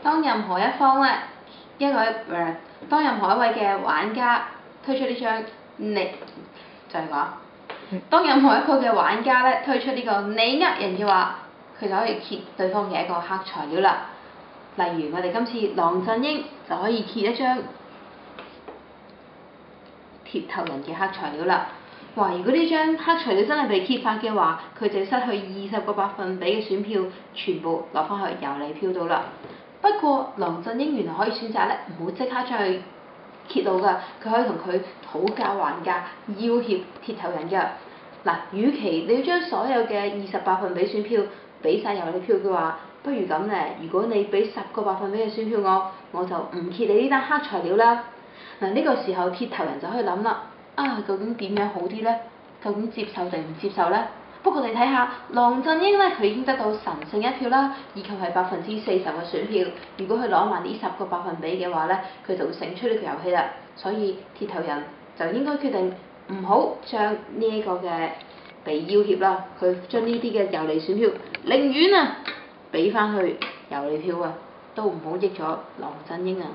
當任何一方咧，當任何一位嘅玩家推出呢張就係講，當任何一個嘅玩家咧推出呢個你呃人嘅話，佢就可以揭對方嘅一個黑材料啦。例如我哋今次狼振英就可以揭一張鐵頭人嘅黑材料啦。哇！如果呢張黑材料真係被揭發嘅話，佢就失去20個百分比嘅選票，全部落翻去遊離票度啦。不過狼振英原來可以選擇咧，唔好即刻將佢揭露㗎，佢可以同佢討價還價，要挾鐵頭人㗎。嗱，與其你要將所有嘅20百分比選票俾晒遊離票嘅話，不如咁咧，如果你俾10個百分比嘅選票我就唔揭你呢單黑材料啦。嗱，呢個時候鐵頭人就可以諗啦，究竟點樣好啲呢？究竟接受定唔接受呢？不過你睇下狼振英咧，佢已經得到神勝1票啦，以及係40%嘅選票。如果佢攞埋呢10個百分比嘅話咧，佢就會勝出呢個遊戲啦。所以鐵頭人就應該決定唔好將呢一個嘅被要挾啦，佢將呢啲嘅遊離選票，寧願俾翻去遊離票都唔好益咗狼振英啊！